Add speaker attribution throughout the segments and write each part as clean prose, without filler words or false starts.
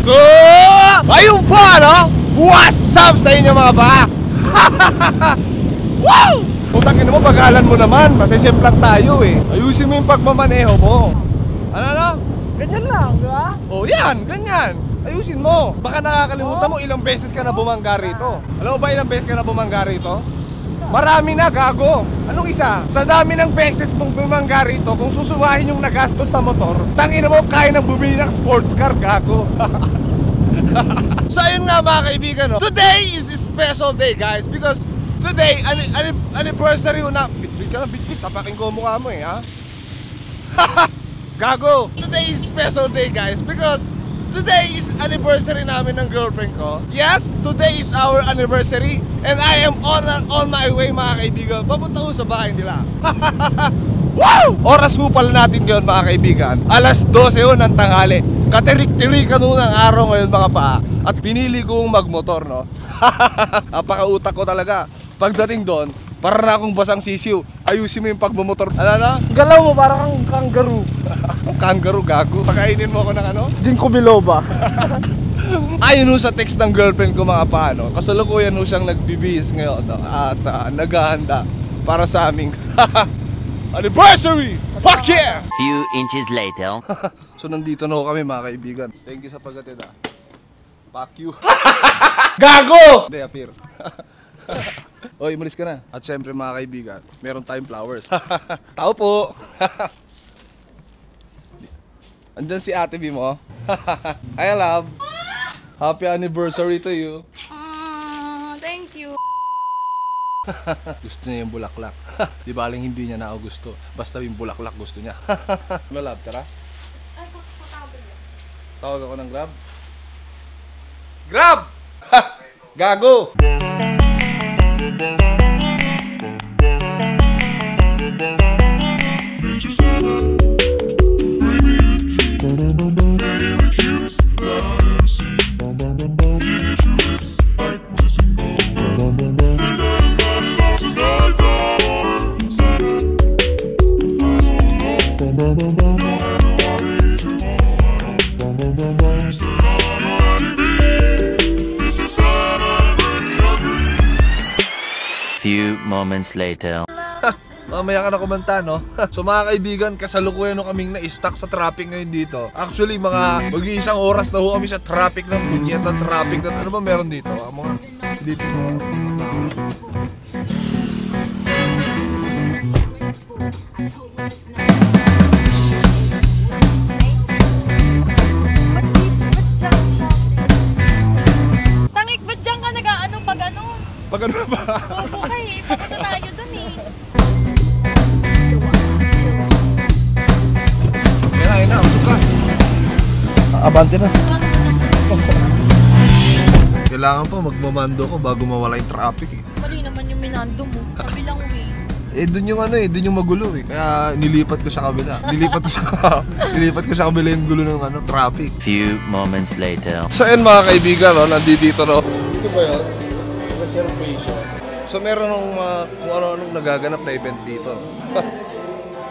Speaker 1: So, ayun po, ano? What's up sa inyo mga ba? Wow! Putangin mo, bagalan mo naman. Masisimplang tayo eh. Ayusin mo yung pagmamaneho mo. Ano?
Speaker 2: Ganyan lang, di ba?
Speaker 1: Oh, yan, ganyan. Ayusin mo. Baka nakakalimutan mo ilang beses ka na bumangga rito. Alam mo ba ilang beses ka na bumangga rito? Marami na, gago. Anong isa? Sa dami ng beses mong bumangga rito, kung susumahin yung nagastos sa motor, tangina mo, kaya nang bumili ng sports car, gago. So ayun nga mga kaibigan, no? Today is a special day, guys, because today, anniversary na. Bitbit ka na, bitbit. Sapakin ko mukha mo eh, ha? Gago. Today is special day, guys, because today is anniversary namin ng girlfriend ko. Yes, today is our anniversary, and I am on my way mga kaibigan. Papunta ko sa bahay nila. Wow! Oras ho pala natin ngayon mga kaibigan. Alas 12 yun ng tanghali. Katirik-tirikan nun ang araw ngayon mga paa. At pinili kong magmotor, no? Napakautak ko talaga. Pagdating doon, para na akong basang sisiw. Ayusin mo yung pagmumotor. Ano na?
Speaker 2: Galaw mo parang kang kangaroo.
Speaker 1: Kangaroo, gago. Pakainin mo ako ng ano?
Speaker 2: Ginkgo biloba.
Speaker 1: Ayun ho sa text ng girlfriend ko mga paano. Kasalukuyan ho siyang nagbibihis ngayon, no? At naghahanda para sa aming anniversary! Fuck yeah!
Speaker 3: Few inches later.
Speaker 1: So nandito na ho kami mga kaibigan. Thank you sa paghatid ah. Fuck you. Gago! Hindi, appear. Oy, umalis ka na. At syempre mga kaibigan, meron tayong flowers. Tao po! Andyan si Ate B mo. Hi love! Happy anniversary to you.
Speaker 4: Thank you.
Speaker 1: Gusto niya yung bulaklak. Di baling hindi niya na ako gusto. Basta yung bulaklak gusto niya. Ano love, tara?
Speaker 4: Ay,
Speaker 1: Tawag ako ng Grab. Grab! Gago!
Speaker 3: Few moments later.
Speaker 1: Mamaya ka na kumanta, no? So mga kaibigan, kasalukuyan nung kaming na-stuck sa traffic ngayon dito. Actually, mga mag-iisang oras na ho kami sa traffic ng bunyetang traffic. Ano ba meron dito? Mga dito.
Speaker 4: Tangik, ba't dyan ka nag-ano pag ano?
Speaker 1: Pag ano ba?
Speaker 4: Bobo ka eh, papunta tayo dun eh.
Speaker 1: Kaya na, usok ka. Abante na. Kailangan pa magmamando ko bago mawala yung traffic eh.
Speaker 4: Mali naman yung minando mo, kabilang way.
Speaker 1: Eh dun yung ano eh, dun yung magulo eh. Kaya nilipat ko sa kabila. Nilipat ko sa kabila yung gulo ng ano, traffic.
Speaker 3: Few moments later.
Speaker 1: So ayun mga kaibigan, no, nandito no. Ito ba yun? Reservation. So meron ng kung ano-anong nagaganap na event dito.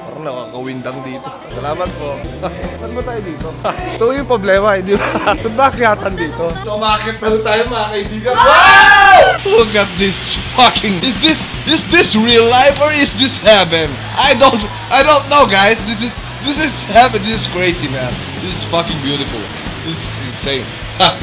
Speaker 1: Parang nakakawindang dito. Salamat po. Saan ba tayo dito? Ito yung problema, hindi ba? Saan ba akyatan dito? So umakit na tayo mga kaibigan. Wow! Look at this fucking... Is this real life or is this heaven? I don't know guys. This is heaven. This is crazy man. This is fucking beautiful. This is insane.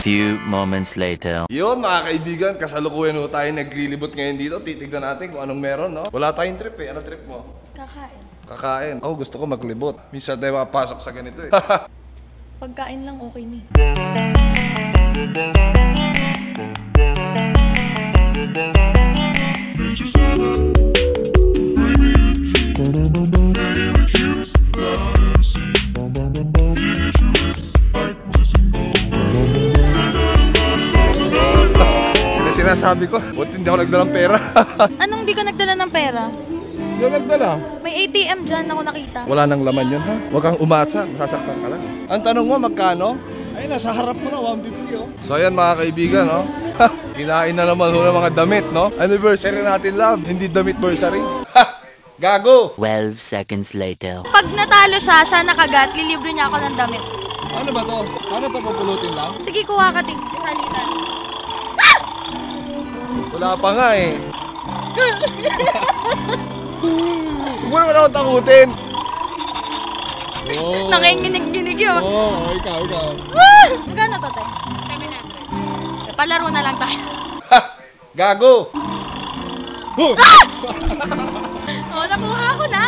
Speaker 3: Few moments later.
Speaker 1: Yun mga kaibigan, kasalukuyan ho tayo naglilibot ngayon dito. Titignan natin kung anong meron, no? Wala tayong trip eh. Ano trip mo?
Speaker 4: Kakain.
Speaker 1: Kakain. Ako gusto ko maglibot. Minsan tayo mapasok sa ganito eh.
Speaker 4: Pagkain lang okay ni.
Speaker 1: Sinasabi ko, buti hindi ako nagdalang pera.
Speaker 4: Anong di ka nagdala ng pera?
Speaker 1: Hindi ako nagdala.
Speaker 4: May ATM dyan ako nakita.
Speaker 1: Wala nang laman yun ha. Huwag kang umasa, masasaktan ka lang. Ang tanong mo, magkano? Ay, nasa harap mo na, 150 oh. So ayan mga kaibigan, no? Kinain na naman ho ng mga damit, no? Anniversary natin, love. Hindi damit bursary. Gago!
Speaker 3: 12 seconds later.
Speaker 4: Pag natalo siya nakagat, lilibre niya ako ng damit.
Speaker 1: Ano ba to? Ano to, papulutin lang?
Speaker 4: Sige, kuha ka ting salitan.
Speaker 1: Wala pa nga eh. Huwag mo naman ako takutin. Oh.
Speaker 4: Nakikinig-ginig yun.
Speaker 1: Oh, ikaw.
Speaker 4: Magkano to, tay? 700. Palaro na lang tayo.
Speaker 1: Gago!
Speaker 4: Oh, nakuha ko na.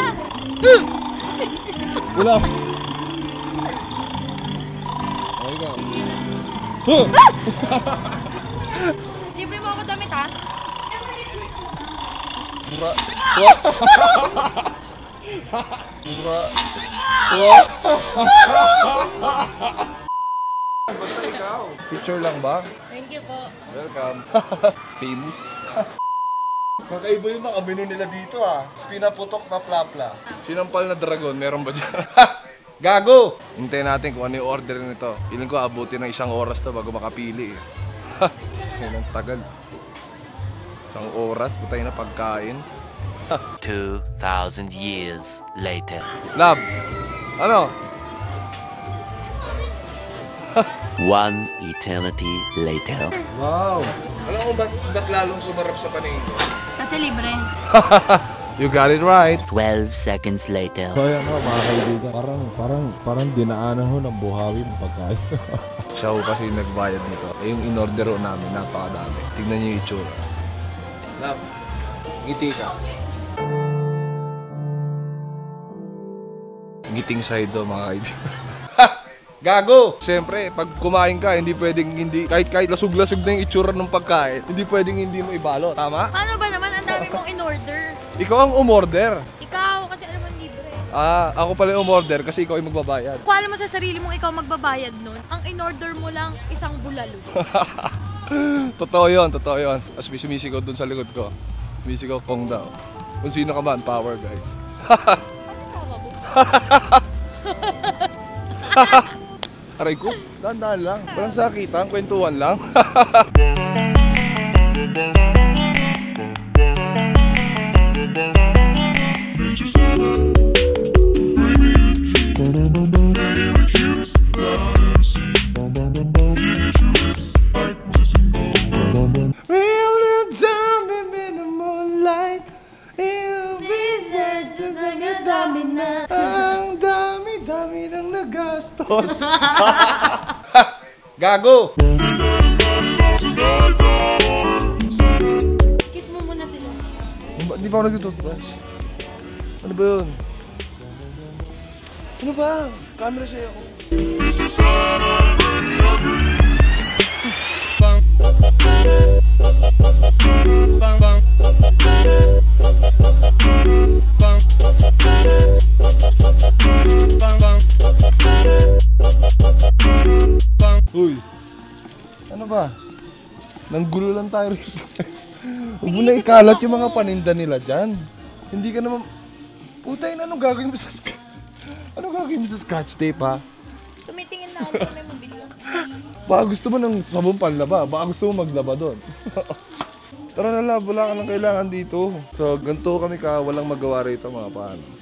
Speaker 1: Wala. Oh, ikaw.
Speaker 4: Libre mo ako damit, ha?
Speaker 1: Mura. Mura. Basta ikaw. Picture lang ba?
Speaker 4: Thank you po.
Speaker 1: Welcome. Famous. Kakaiba yung mga menu nila dito ah. Pinaputok na plapla. Sinampal na dragon, meron ba dyan? Gago! Hintayin natin kung ano yung order nito. Piling ko abutin ng 1 oras to bago makapili eh. Ang tagal. 1 oras, butay na pagkain.
Speaker 3: 2,000 years later.
Speaker 1: Lab! Ano?
Speaker 3: 1 eternity later.
Speaker 1: Wow! Alam mo ba't lalong sumarap sa paningin ko?
Speaker 4: Kasi libre.
Speaker 1: You got it right.
Speaker 3: 12 seconds later.
Speaker 5: So ayan mga kaibigan, parang dinaanan ho ng buhawi ng pagkain.
Speaker 1: Siya ho kasi nagbayad nito. Eh, yung in-order ho namin, napakadami. Tignan niyo yung itsura. Lab, ngiti ka. Ngiting side do mga kaibigan. Gago! Siyempre, pag kumain ka, hindi pwedeng hindi, kahit lasug-lasug na yung itsura ng pagkain, hindi pwedeng hindi mo ibalo. Tama?
Speaker 4: Paano ba naman? Ang dami mong in-order.
Speaker 1: Ikaw ang umorder.
Speaker 4: Ikaw, kasi alam mo libre.
Speaker 1: Ako pala yung umorder kasi ikaw yung magbabayad.
Speaker 4: Kung alam mo sa sarili mong ikaw magbabayad nun, ang in-order mo lang isang bulalo.
Speaker 1: Totoo yun. Tapos may sumisigaw dun sa likod ko. Sumisigaw kong daw. Kung sino ka man, power guys. Aray ko, dahan-dahan lang. Walang sakitan, kwentuhan lang. Real live time in the moonlight. You'll be there just like a dami na. Ang dami ng nagastos. Gago!
Speaker 4: Kiss mo muna sila.
Speaker 1: Di ba ako nag-toothbrush? Ano ba yun? Ano ba? Camera siya ako. Uy, ano ba? Nanggulo lang tayo rito. Huwag mo na ikalat yung mga paninda nila dyan. Hindi ka naman... Putay na, anong gagawin mo sa scotch tape ha?
Speaker 4: Tumitingin na ako kung may mabili.
Speaker 1: Baka gusto mo ng sabong panlaba, baka gusto mo maglaba doon. Tara na lab, wala ka nang kailangan dito. So, ganito kami ka, walang magawa rito mga paano.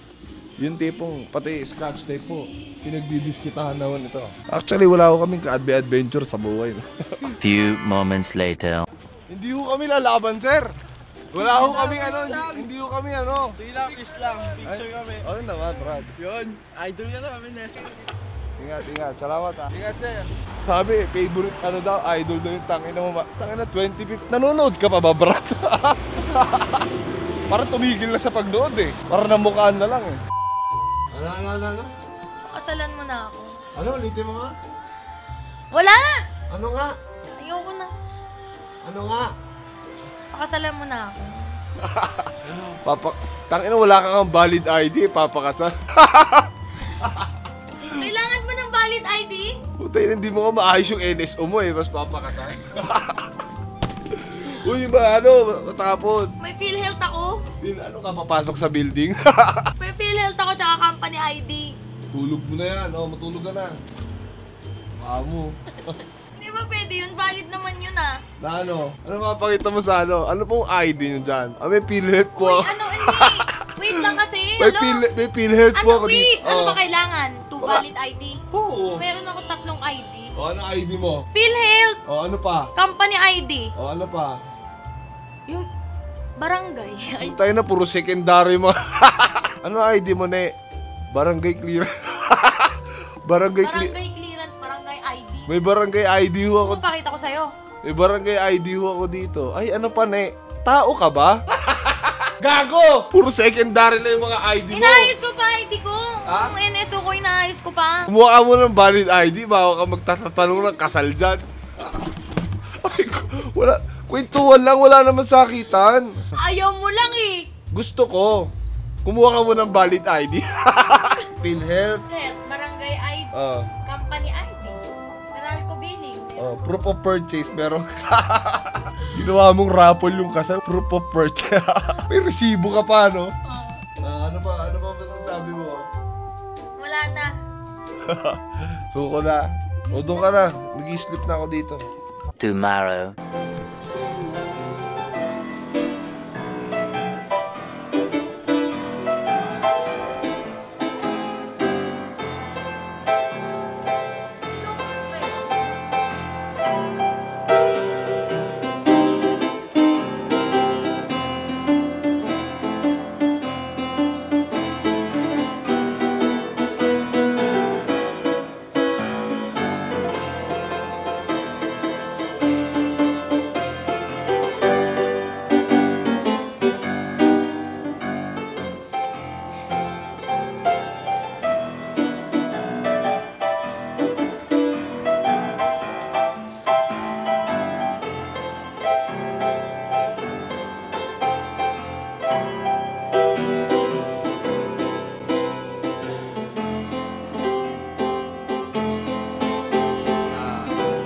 Speaker 1: Yung tipong, pati scotch tape po, pinagdidiskitahan naman ito. Actually, wala ko kaming ka-adventure sa buhay.
Speaker 3: Few moments later.
Speaker 1: Hindi ko kami lalaban, sir. Wala ko kaming ano, hindi ko kami ano.
Speaker 2: Sige lang, kiss lang. Picture kami.
Speaker 1: Ano naman, Brad?
Speaker 2: Yun, idol ka namin eh.
Speaker 1: Ingat. Salamat ha. Ingat, sir. Sabi, favorite ano daw, idol daw yung tangina mo. Tangina 2050. Nanonood ka pa ba, Brad? Parang tumigil na sa pagnood eh. Parang namukhaan na lang eh. Ano?
Speaker 4: Pakasalan mo na ako.
Speaker 1: Ano, ulitin mo nga?
Speaker 4: Wala!
Speaker 1: Ano nga?
Speaker 4: Ayoko na.
Speaker 1: Ano nga?
Speaker 4: Pakasalan mo na ako.
Speaker 1: Tangina, wala kang valid ID, papakasal.
Speaker 4: Kailangan mo ng valid ID?
Speaker 1: Putay, hindi mo ka maayos yung NSO mo eh, mas papakasal. Uy, ba ano, matapon.
Speaker 4: May PhilHealth ako.
Speaker 1: Ano ka, papasok sa building?
Speaker 4: May PhilHealth ako tsaka company ID.
Speaker 1: Tulog mo na yan, matulog ka na. Amo.
Speaker 4: Hindi ba pwede yun? Valid naman yun ah.
Speaker 1: Na ano? Ano mapakita mo sa ano? Ano pong ID nyo dyan? May PhilHealth po.
Speaker 4: Wait, ano, hindi. Wait Wait lang kasi.
Speaker 1: May PhilHealth po ako
Speaker 4: wait!
Speaker 1: dito.
Speaker 4: Ano ba kailangan? Two
Speaker 1: Wala.
Speaker 4: valid ID?
Speaker 1: Oo.
Speaker 4: Meron ako 3 ID.
Speaker 1: O, ano ID mo?
Speaker 4: PhilHealth!
Speaker 1: O, ano pa?
Speaker 4: Company ID.
Speaker 1: O, ano pa?
Speaker 4: Yung barangay. Ay,
Speaker 1: Tayo na, puro secondary mo. Ano ID mo, ne? Barangay clearance. Barangay
Speaker 4: clearance, barangay ID.
Speaker 1: May barangay ID ho ako.
Speaker 4: Ano pakita ko sa'yo?
Speaker 1: May barangay ID ho ako dito. Ay, ano pa, ne? Tao ka ba? Gago! Puro secondary na yung mga ID mo.
Speaker 4: Inaayos ko pa ID ko.
Speaker 1: Ha?
Speaker 4: Ang NSO ko, inaayos ko pa.
Speaker 1: Kumuha ka mo ng valid ID, baka ka magtatanong ng kasal dyan. Ay, wala. Kwentuhan lang, wala naman sakitan.
Speaker 4: Ayaw mo lang eh.
Speaker 1: Gusto ko. Kumuha ka mo ng valid ID. PhilHealth.
Speaker 4: Barangay ID. Company ID. Meralco billing.
Speaker 1: Proof of purchase, meron ka. Ginawa mong raffle yung kasal, proof of purchase. May resibo ka pa, no? Ano ba masasabi mo?
Speaker 4: Wala na.
Speaker 1: Suko na. O, doon ka na. Mag-i-sleep na ako dito.
Speaker 3: Tomorrow.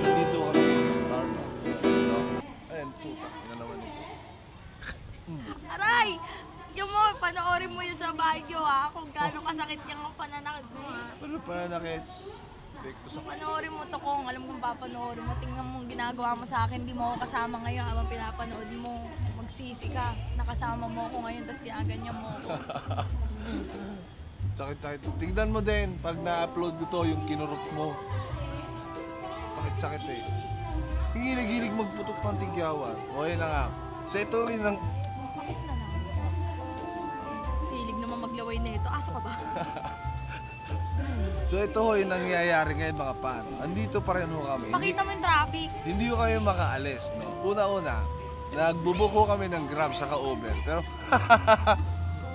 Speaker 1: Nandito kami sa Starbucks. No? Ayan, puta. Ano naman ito?
Speaker 4: Aray! Yung mo, panoorin mo yun sa bagyo ha. Kung gaano kasakit yung pananakit mo ha.
Speaker 1: Ano pa nakit? Dekto sa
Speaker 4: Panoorin mo to kung alam kong papanoorin mo. Tingnan mo ang ginagawa mo sa akin. Di mo ako kasama ngayon habang pinapanood mo. Magsisi ka. Nakasama mo ako ngayon tapos ginaganyan mo ako.
Speaker 1: Sakit-sakit. Tignan mo din, pag na-upload ko to, yung kinurot mo. Sakit-sakit eh. Higilig-hilig magputok ng tigyawan. O, yun na nga. So, ito rin ang...
Speaker 4: Pakis na lang. Hilig naman maglaway na ito. Aso ka ba?
Speaker 1: So, ito ho yung nangyayari ngayon mga pan. Andito pa rin ho kami.
Speaker 4: Pakita mo yung traffic.
Speaker 1: Hindi ho kami makaalis, no? Una-una, nagbubuko kami ng Grab sa Uber. Pero,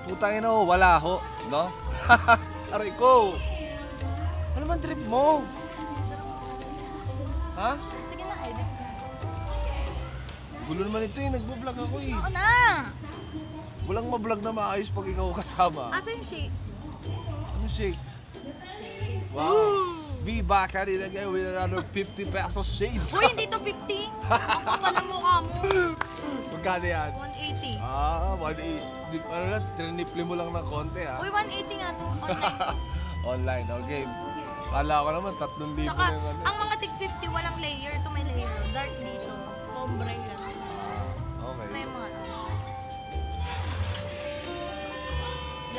Speaker 1: putangin na ho, wala ho, no? Aray ko! Ano man trip mo? Ha?
Speaker 4: Sige na, edit.
Speaker 1: Gulo naman ito eh, nagbo-vlog ako eh.
Speaker 4: Ako na!
Speaker 1: Walang ma-vlog na maayos pag ikaw kasama.
Speaker 4: Asa yung shake?
Speaker 1: Ano shake? Wow! Be back at it again with another 50 pesos shades.
Speaker 4: Uy, hindi to 50. Ang kapal ng mukha mo.
Speaker 1: Magkano yan?
Speaker 4: 180.
Speaker 1: 180. Ano lang, triniple mo lang ng konti ha.
Speaker 4: Uy, 180 nga to. Online.
Speaker 1: Online, okay. Kala ko naman, 3,000
Speaker 4: Tsaka,
Speaker 1: na yung ano.
Speaker 4: ang mga tig 50 walang layer. Ito may layer. Dark dito. Ombre yan.
Speaker 1: Okay.
Speaker 4: Ito yung mga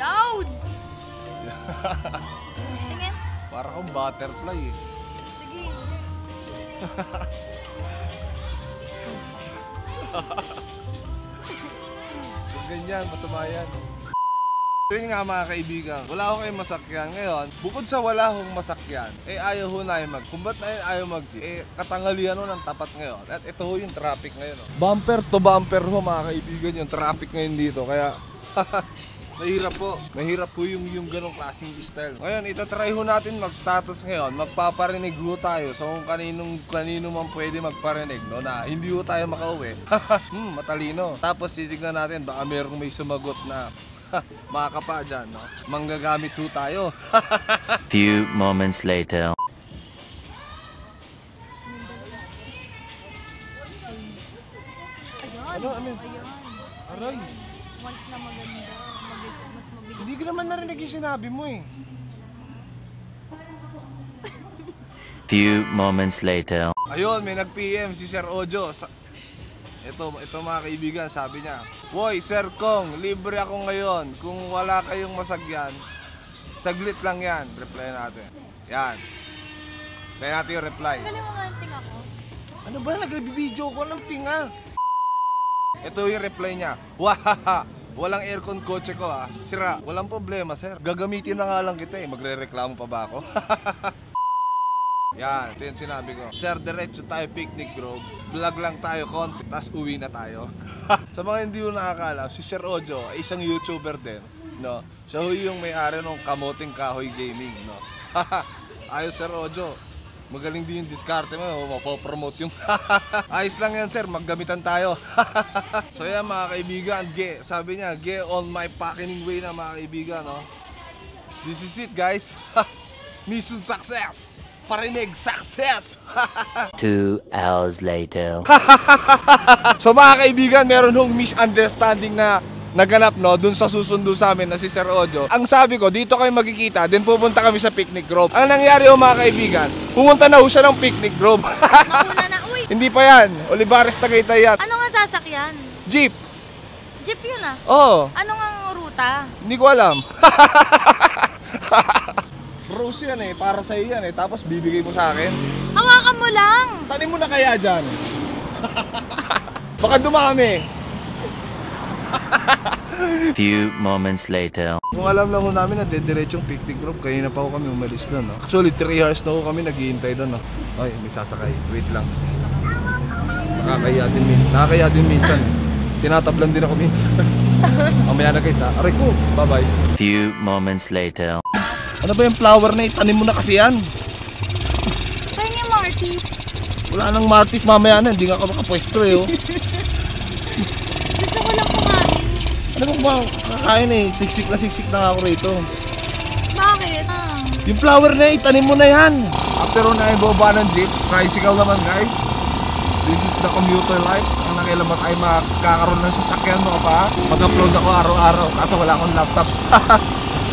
Speaker 4: Yowd! Tingin.
Speaker 1: Para kang butterfly eh.
Speaker 4: Sige.
Speaker 1: Kung ganyan, masama yan. So yun nga mga kaibigan, wala akong kayong masakyan ngayon. Bukod sa wala akong masakyan, eh ayaw ho na kung ba't na yun ayaw katangalian ho ng tapat ngayon. At ito ho yung traffic ngayon. Oh. Bumper to bumper ho mga kaibigan yung traffic ngayon dito. Kaya mahirap po. Mahirap po yung ganong klaseng style. Ngayon, itatry ho natin mag-status ngayon. Magpaparinig ho tayo. So kung kanino man pwede magparinig, no, na hindi ho tayo makauwi. Matalino. Tapos titignan natin, baka merong may sumagot na makakapa dyan, no? Manggagamit ho tayo.
Speaker 3: Few moments later.
Speaker 4: Ayan.
Speaker 1: Ano?
Speaker 4: Ayan.
Speaker 1: Aray,
Speaker 4: Once na maganda, mas mabilis.
Speaker 1: hindi ko naman narinig yung sinabi mo eh.
Speaker 3: Few moments later.
Speaker 1: Ayun, may nag-PM si Sir Ojo. Ito mga kaibigan, sabi niya, "Woy, Sir Kong, libre ako ngayon. Kung wala kayong masagyan, saglit lang yan." Reply natin. Yan. Play natin yung reply.
Speaker 4: Galing mo nga ang tinga ko.
Speaker 1: Ano ba? Nag-video ko ng tinga. Ito yung reply niya. Wahaha! Walang aircon kotse ko ha. Sira. Walang problema, sir. Gagamitin na nga lang kita eh. Magre-reklamo pa ba ako? Yan, ito yung sinabi ko. Sir, diretso tayo Picnic Grove. Vlog lang tayo konti, tapos uwi na tayo. Sa mga hindi ko nakakaalam, si Sir Ojo ay isang YouTuber din. No? Siya yung may-ari ng Kamoting Kahoy Gaming. No? Ayos, Sir Ojo. Magaling din yung diskarte mo, mapopromote yung... Ayos lang yan, sir, maggamitan tayo. So yan mga kaibigan, sabi niya, on my packing way na mga kaibigan, no? This is it, guys. Mission success! Parinig, success!
Speaker 3: 2 hours later.
Speaker 1: So mga kaibigan, meron hong misunderstanding na naganap, no, dun sa susundo sa amin na si Sir Ojo. Ang sabi ko, dito kayo magkikita, then pupunta kami sa Picnic Grove. Ang nangyari mga kaibigan, pumunta na ho siya ng Picnic Grove.
Speaker 4: Mauna na, uy!
Speaker 1: Hindi pa yan, Olivares Tagaytay yan.
Speaker 4: Ano nga sasakyan?
Speaker 1: Jeep!
Speaker 4: Jeep yun ah.
Speaker 1: Oo,
Speaker 4: Ano nga ang ruta?
Speaker 1: hindi ko alam. Rose yan eh, para sa'yo yan eh, tapos bibigay mo sa akin.
Speaker 4: Hawakan mo lang!
Speaker 1: Tanim mo na kaya dyan. Baka dumami.
Speaker 3: Few moments later.
Speaker 1: Kung alam lang ho namin na dediretsyong Picnic Grove, kanina pa ho kami umalis doon. No? Actually, 3 hours na ho kami naghihintay doon. No? Ay, may sasakay. Wait lang. Nakakaya din minsan. Tinatablan din ako minsan. Mamaya na guys ha. Aray ko, bye-bye.
Speaker 3: Few moments later.
Speaker 1: Ano ba yung flower na itanim mo na kasi yan?
Speaker 4: Kaya niya Martis.
Speaker 1: Wala nang Martis mamaya na, hindi nga ako makapwesto eh. Oh.
Speaker 4: Gusto ko lang kumain.
Speaker 1: Ano ba kakain eh? Siksik na nga ako rito.
Speaker 4: Bakit?
Speaker 1: Yung flower na itanim mo na yan. After na yung baba ng jeep, tricycle naman guys. This is the commuter life. Ang nakailan ba tayo makakaroon ng sasakyan mo pa? Mag-upload ako araw-araw kaso wala akong laptop.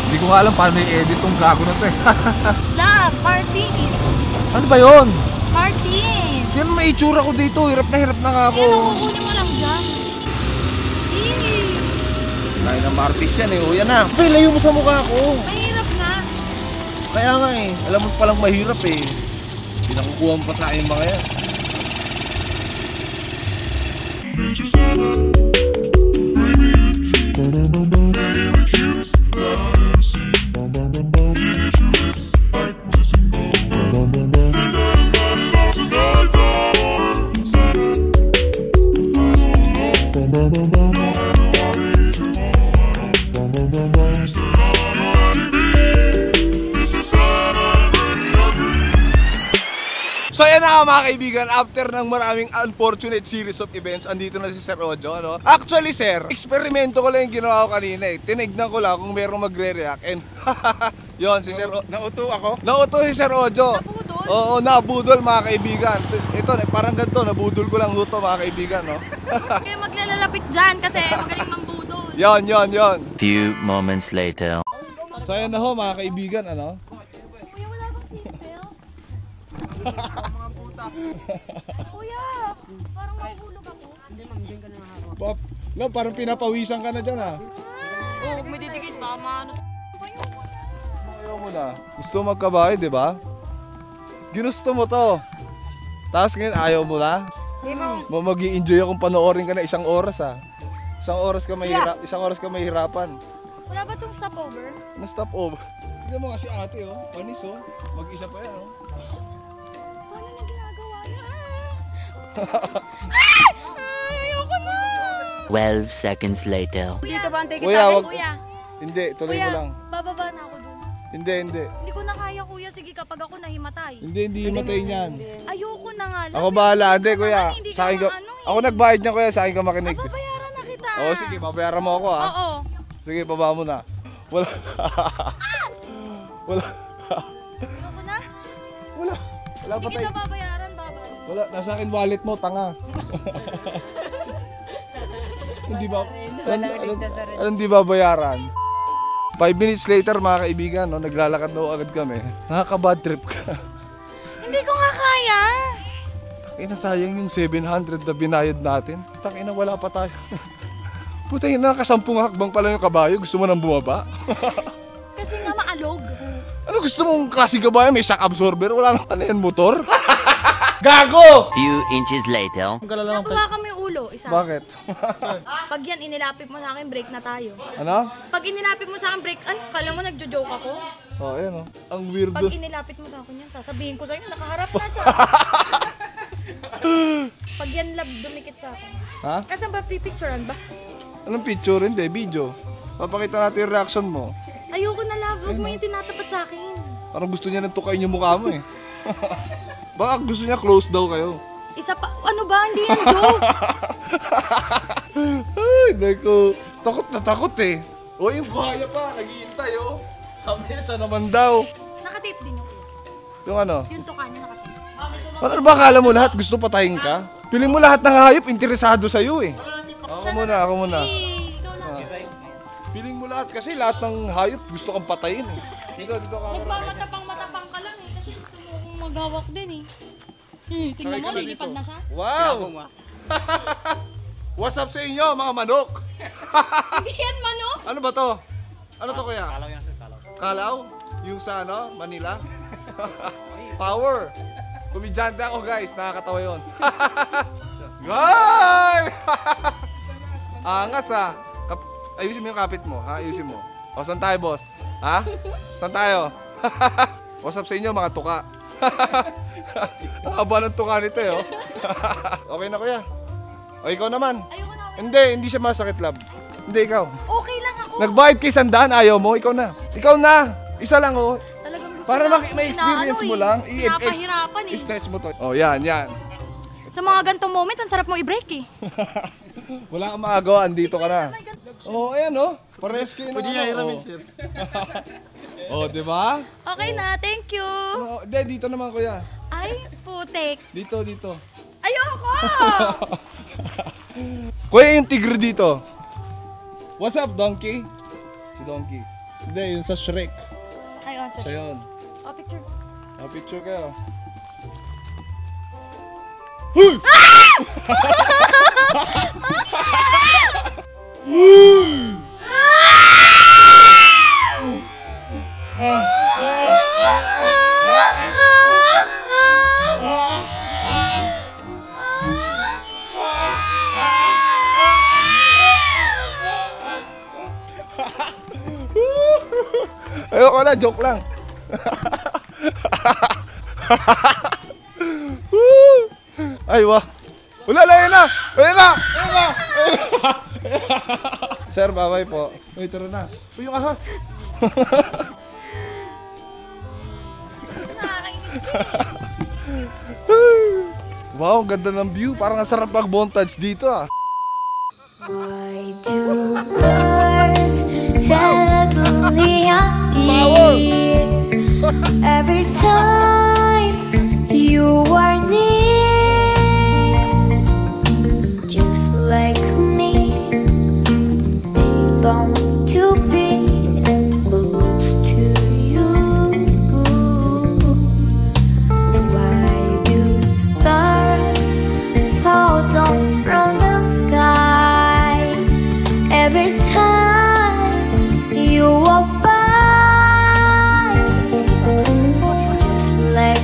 Speaker 1: Hindi ko nga alam paano i-edit tong gago na to eh.
Speaker 4: Love, Martis.
Speaker 1: Ano ba yun?
Speaker 4: Martis.
Speaker 1: Yan may itsura ko dito. Hirap na nga ako.
Speaker 4: Yan, kukunin mo lang dyan.
Speaker 1: Kaya na Martis yan eh. O yan na. Ay, layo mo sa mukha ko.
Speaker 4: Mahirap nga.
Speaker 1: Kaya nga eh. Alam mo palang mahirap eh. Pinakukuha mo pa sa akin mga yan. So yan na mga kaibigan, after ng maraming unfortunate series of events, andito na si Sir Ojo, ano? Actually sir, eksperimento ko lang yung ginawa ko kanina eh. Tinignan ko lang kung merong magre-react and yon si Sir
Speaker 2: Nauto ako?
Speaker 1: Nauto si Sir Ojo.
Speaker 4: Nabudol?
Speaker 1: Oo, nabudol mga kaibigan. Ito, parang ganito, nabudol ko lang ito mga kaibigan, no?
Speaker 4: Kaya maglalapit dyan kasi magaling mambudol.
Speaker 1: Yon.
Speaker 3: Few moments later.
Speaker 1: So yan na ho mga kaibigan, ano?
Speaker 4: Kuya, wala bang seatbelt? Kuya, parang mahulog ako.
Speaker 1: Bob, parang pinapawisan ka na dyan, ha?
Speaker 6: Oo, may didikit ba? Maano?
Speaker 1: Ayaw mo na. Gusto mo magkabahay, di ba? Ginusto mo to. Tapos ngayon ayaw mo na? Mag-i-enjoy akong panoorin ka na 1 oras, ha? 1 oras ka mahirapan.
Speaker 4: Wala ba itong stopover?
Speaker 1: Na stop over. Tignan mo kasi ate, oh. Panis, oh. Mag-isa pa yan, oh.
Speaker 4: Paano niya ginagawa niya? Ayoko na!
Speaker 3: 12 seconds later.
Speaker 6: Dito ba ang ticket
Speaker 1: Kuya,
Speaker 6: sa akin?
Speaker 1: wag.
Speaker 4: Kuya,
Speaker 1: Hindi, tuloy
Speaker 4: kuya,
Speaker 1: mo lang.
Speaker 4: bababa na ako dun.
Speaker 1: Hindi.
Speaker 4: Hindi ko na kaya kuya, sige kapag ako nahimatay.
Speaker 1: Hindi himatay niyan.
Speaker 4: Ayoko na nga lang.
Speaker 1: Ako bahala. Hindi,
Speaker 4: Naman,
Speaker 1: kuya.
Speaker 4: hindi
Speaker 1: Sa akin ka,
Speaker 4: ano eh.
Speaker 1: ako nagbayad niya, kuya. Sa akin ka makinig.
Speaker 4: Babayaran na kita.
Speaker 1: Oo, sige. Babayaran mo ako, ha.
Speaker 4: Oo.
Speaker 1: Sige, baba mo na. Wala. Wala.
Speaker 4: Ayoko na.
Speaker 1: Wala
Speaker 4: Hindi
Speaker 1: pa tayo.
Speaker 4: kita babayaran, baba.
Speaker 1: Wala. Nasa akin wallet mo, tanga. Hindi ba? Anong di babayaran? 5 minutes later mga kaibigan, no, naglalakad na agad kami. Nakaka-bad trip ka.
Speaker 4: Hindi ko nga kaya.
Speaker 1: Ina, sayang yung 700 na binayad natin. Tangina, wala pa tayo. Putay na, nakasampung hakbang pa lang yung kabayo. Gusto mo nang bumaba?
Speaker 4: Kasi nga maalog.
Speaker 1: Ano gusto mong klaseng kabayo? May shock absorber? Wala nang ano yan, motor? Gago!
Speaker 3: Few inches later.
Speaker 4: Nakuha kami ulo, isa.
Speaker 1: Bakit?
Speaker 4: Pag yan, inilapit mo sa akin, break na tayo.
Speaker 1: Ano?
Speaker 4: Pag inilapit mo sa akin, break, ay, kala mo nagjo-joke ako?
Speaker 1: Oh, ayan oh. Ang weirdo.
Speaker 4: Pag inilapit mo sa akin yan, sasabihin ko sa'yo, nakaharap na siya. Pag yan love, dumikit sa akin.
Speaker 1: Ha?
Speaker 4: Kasan ba pipicturean ba?
Speaker 1: Anong picture? Hindi, video. Papakita natin yung reaction mo.
Speaker 4: Ayoko na love, huwag mo yung tinatapat sa akin.
Speaker 1: Parang gusto niya nang tukain yung mukha mo eh. Baka gusto niya close daw kayo.
Speaker 4: Isa pa, ano ba? Hindi yan joke.
Speaker 1: Ay, naku. Takot eh. O, yung buhaya pa, naghihintay oh. Sabi niya, saan naman daw?
Speaker 4: Nakatape din yung
Speaker 1: Yung ano?
Speaker 4: Yung tuka niya nakatape.
Speaker 1: Ano ba akala mo lahat gusto patayin ka? Piling mo lahat ng hayop interesado sa'yo eh. Ako muna.
Speaker 4: Ikaw na.
Speaker 1: Piling mo lahat kasi lahat ng hayop gusto kang patayin eh. Dito ka.
Speaker 4: Nagpamatapang-matapang ka lang eh. Kasi gusto mo akong maghawak din eh. Tingnan mo, lilipad na siya.
Speaker 1: Wow! What's up sa inyo mga manok?
Speaker 4: Hindi yan manok.
Speaker 1: Ano ba to? Ano to kuya?
Speaker 2: Kalaw yan, sir. Kalaw.
Speaker 1: Kalaw? Yung sa ano? Manila? Power! Komedyante ako guys, nakakatawa yun. Guy! Angas ha. Ayusin mo yung kapit mo, ha? Ayusin mo. O, saan tayo boss? Ha? Saan tayo? What's up sa inyo mga tuka? Ang haba ng tuka nito eh, oh. Okay na kuya. O, ikaw naman.
Speaker 4: Ayoko na.
Speaker 1: Hindi siya masakit lab. Hindi ikaw.
Speaker 4: Okay lang ako.
Speaker 1: Nagbayad kay Sandan, ayaw mo, ikaw na. Ikaw na. Isa lang oh.
Speaker 4: Talagang gusto
Speaker 1: Para
Speaker 4: na
Speaker 1: may experience mo lang,
Speaker 4: pinapahirapan eh.
Speaker 1: i-stretch mo to. Oh, yan.
Speaker 4: Sa mga gantong moment, ang sarap mo i-break eh.
Speaker 1: Wala kang magagawa, andito ka na. Oh, ayan oh. Parehas kayo na.
Speaker 2: Pwede niya hiramin, sir.
Speaker 1: Oh, di ba?
Speaker 4: Okay na, thank you.
Speaker 1: Oh, dito naman kuya.
Speaker 4: Ay, putik.
Speaker 1: Dito.
Speaker 4: Ayoko!
Speaker 1: Kuya, yung tigre dito. What's up, Donkey? Si Donkey. Hindi, yung sa Shrek.
Speaker 4: Ay, on
Speaker 1: Siya yun.
Speaker 4: Oh, picture.
Speaker 1: Picture kayo. Ayoko na, joke lang. Ay, wah. Wala, ayun na. Sir, bye-bye po. Uy, tara na. Uy, yung ahas. Wow, ganda ng view. Parang ang sarap mag-montage dito ah.
Speaker 7: Why do birds suddenly appear every time you are near? Just like me, they long to be close to you. Why do stars fall down from the sky every time you walk by? Just like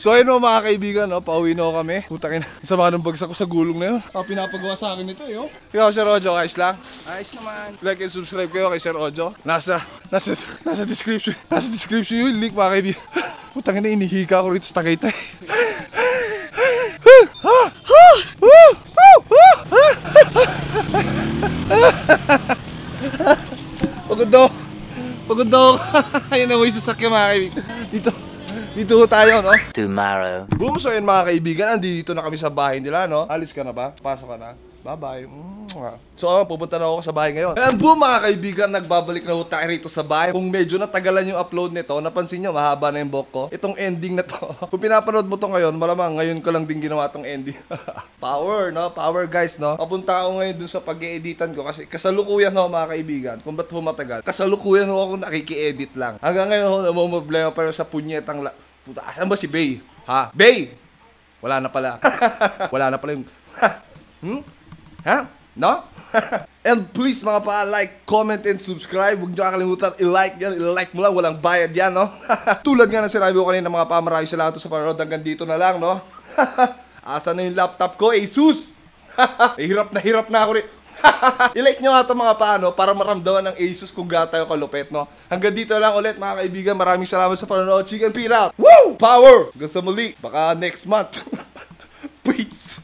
Speaker 1: So ayun o mga kaibigan, no? Pauwi na kami. Putang ina, sama ng bagsak ko sa gulong na yun. Pinapagawa sa akin ito eh. Oh. Ikaw, Sir Ojo, ayos lang?
Speaker 2: Ayos naman.
Speaker 1: Like and subscribe kayo kay Sir Ojo. Nasa description. Nasa description yung link mga kaibigan. Putang ina, inihika ko rito sa Tagaytay. Pagod daw. Ayun na, may sasakyan mga kaibigan. Dito tayo, no?
Speaker 3: Tomorrow.
Speaker 1: Boom, so yun mga kaibigan, andito na kami sa bahay nila, no? Alis ka na ba? Pasok ka na? Bye-bye. So, pupunta na ako sa bahay ngayon. And boom, mga kaibigan, nagbabalik na tayo rito sa bahay. Kung medyo natagalan yung upload nito, napansin nyo, mahaba na yung buhok ko. Itong ending na to. Kung pinapanood mo to ngayon, malamang ngayon ko lang din ginawa tong ending. Power, no? Power, guys, no? Papunta ako ngayon dun sa pag-i-editan ko kasi kasalukuyan ho, mga kaibigan. Kung ba't humatagal? Kasalukuyan ho ako nakiki-edit lang. Hanggang ngayon ho, namumblema pa rin sa punyetang Puta, asan ba si Bay? Ha? Bay! Wala na pala. Wala na pala yung... Ha? No? And please mga pa-like, comment, and subscribe. Huwag nyo kakalimutan i-like yan. I-like mo lang, walang bayad yan, no? Tulad nga na sinabi ko kanina mga pa, maraming salamat sa panonood. Hanggang dito na lang, no? Asa na yung laptop ko? Asus! Hirap na ako rin. I-like nyo nga ito mga paano para maramdaman ng Asus kung gata yung kalupet, no? Hanggang dito lang ulit mga kaibigan. Maraming salamat sa panonood. Chicken Pin out! Woo! Power! Hanggang sa muli. Baka next month. Peace!